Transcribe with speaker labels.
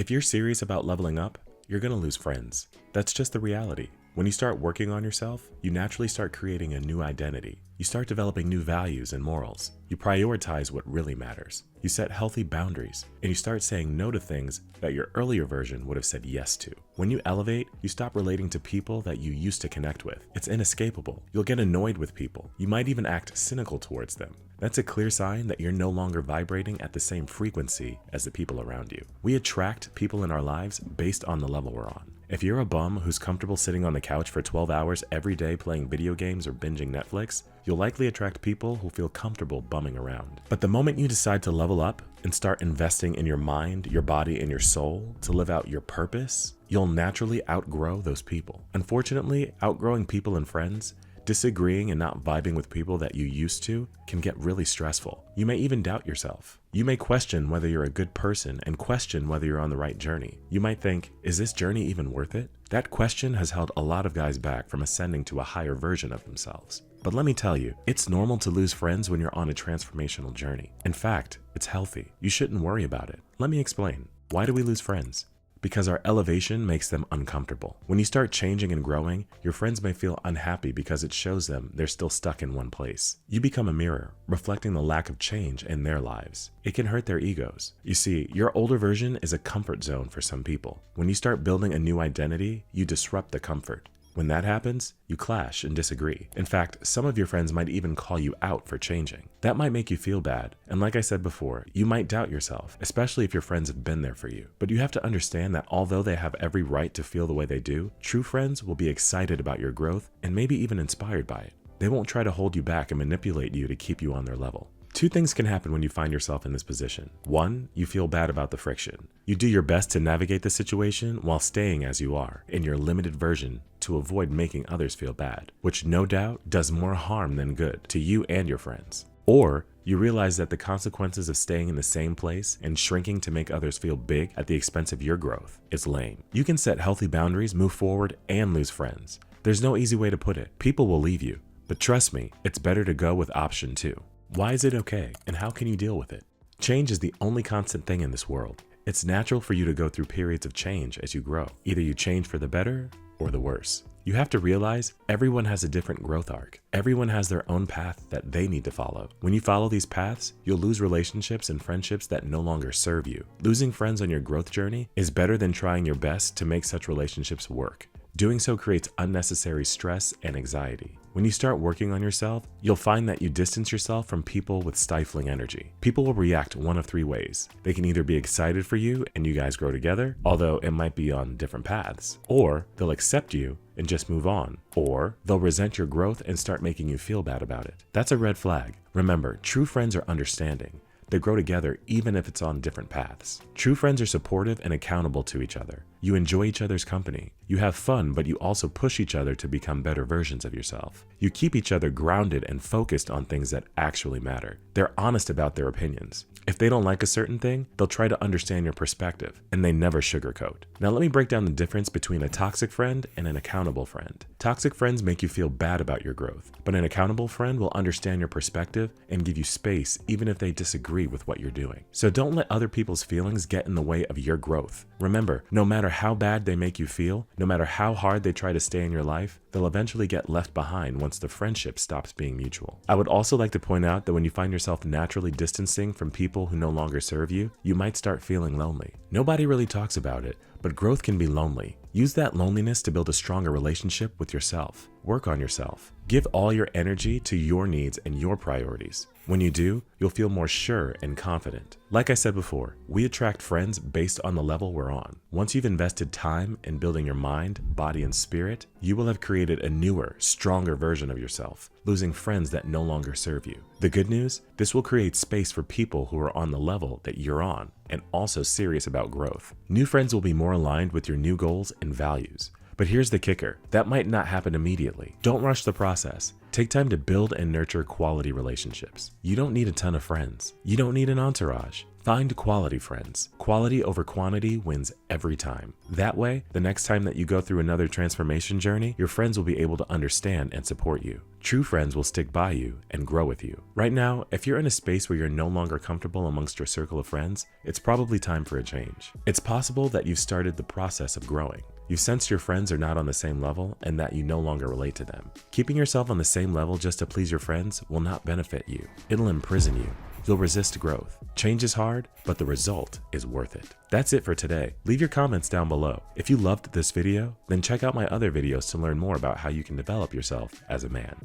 Speaker 1: If you're serious about leveling up, you're gonna lose friends. That's just the reality. When you start working on yourself, you naturally start creating a new identity. You start developing new values and morals. You prioritize what really matters. You set healthy boundaries, and you start saying no to things that your earlier version would have said yes to. When you elevate, you stop relating to people that you used to connect with. It's inescapable. You'll get annoyed with people. You might even act cynical towards them. That's a clear sign that you're no longer vibrating at the same frequency as the people around you. We attract people in our lives based on the level we're on. If you're a bum who's comfortable sitting on the couch for 12 hours every day playing video games or binging Netflix, you'll likely attract people who feel comfortable bumming around. But the moment you decide to level up and start investing in your mind, your body, and your soul to live out your purpose, you'll naturally outgrow those people. Unfortunately, outgrowing people and friends, disagreeing and not vibing with people that you used to can get really stressful. You may even doubt yourself. You may question whether you're a good person and question whether you're on the right journey. You might think, is this journey even worth it? That question has held a lot of guys back from ascending to a higher version of themselves. But let me tell you, it's normal to lose friends when you're on a transformational journey. In fact, it's healthy. You shouldn't worry about it. Let me explain. Why do we lose friends? Because our elevation makes them uncomfortable. When you start changing and growing, your friends may feel unhappy because it shows them they're still stuck in one place. You become a mirror, reflecting the lack of change in their lives. It can hurt their egos. You see, your older version is a comfort zone for some people. When you start building a new identity, you disrupt the comfort. When that happens, you clash and disagree. In fact, some of your friends might even call you out for changing. That might make you feel bad, and like I said before, you might doubt yourself, especially if your friends have been there for you. But you have to understand that although they have every right to feel the way they do, true friends will be excited about your growth and maybe even inspired by it. They won't try to hold you back and manipulate you to keep you on their level. Two things can happen when you find yourself in this position. One, you feel bad about the friction. You do your best to navigate the situation while staying as you are, in your limited version, to avoid making others feel bad, which no doubt does more harm than good to you and your friends. Or, you realize that the consequences of staying in the same place and shrinking to make others feel big at the expense of your growth is lame. You can set healthy boundaries, move forward, and lose friends. There's no easy way to put it. People will leave you, but trust me, it's better to go with option 2. Why is it okay, and how can you deal with it? Change is the only constant thing in this world. It's natural for you to go through periods of change as you grow. Either you change for the better or the worse. You have to realize everyone has a different growth arc. Everyone has their own path that they need to follow. When you follow these paths, you'll lose relationships and friendships that no longer serve you. Losing friends on your growth journey is better than trying your best to make such relationships work. Doing so creates unnecessary stress and anxiety. When you start working on yourself, you'll find that you distance yourself from people with stifling energy. People will react one of 3 ways. They can either be excited for you and you guys grow together, although it might be on different paths, or they'll accept you and just move on, or they'll resent your growth and start making you feel bad about it. That's a red flag. Remember, true friends are understanding. They grow together even if it's on different paths. True friends are supportive and accountable to each other. You enjoy each other's company. You have fun, but you also push each other to become better versions of yourself. You keep each other grounded and focused on things that actually matter. They're honest about their opinions. If they don't like a certain thing, they'll try to understand your perspective, and they never sugarcoat. Now let me break down the difference between a toxic friend and an accountable friend. Toxic friends make you feel bad about your growth, but an accountable friend will understand your perspective and give you space even if they disagree with what you're doing. So don't let other people's feelings get in the way of your growth. Remember, no matter how bad they make you feel, no matter how hard they try to stay in your life, they'll eventually get left behind once the friendship stops being mutual. I would also like to point out that when you find yourself naturally distancing from people who no longer serve you, you might start feeling lonely. Nobody really talks about it, but growth can be lonely. Use that loneliness to build a stronger relationship with yourself. Work on yourself. Give all your energy to your needs and your priorities. When you do, you'll feel more sure and confident. Like I said before, we attract friends based on the level we're on. Once you've invested time in building your mind, body, and spirit, you will have created a newer, stronger version of yourself, losing friends that no longer serve you. The good news? This will create space for people who are on the level that you're on and also serious about growth. New friends will be more aligned with your new goals and values. But here's the kicker, that might not happen immediately. Don't rush the process. Take time to build and nurture quality relationships. You don't need a ton of friends. You don't need an entourage. Find quality friends. Quality over quantity wins every time. That way, the next time that you go through another transformation journey, your friends will be able to understand and support you. True friends will stick by you and grow with you. Right now, if you're in a space where you're no longer comfortable amongst your circle of friends, it's probably time for a change. It's possible that you've started the process of growing. You sensed your friends are not on the same level and that you no longer relate to them. Keeping yourself on the same level just to please your friends will not benefit you. It'll imprison you. You'll resist growth. Change is hard, but the result is worth it. That's it for today. Leave your comments down below. If you loved this video, then check out my other videos to learn more about how you can develop yourself as a man.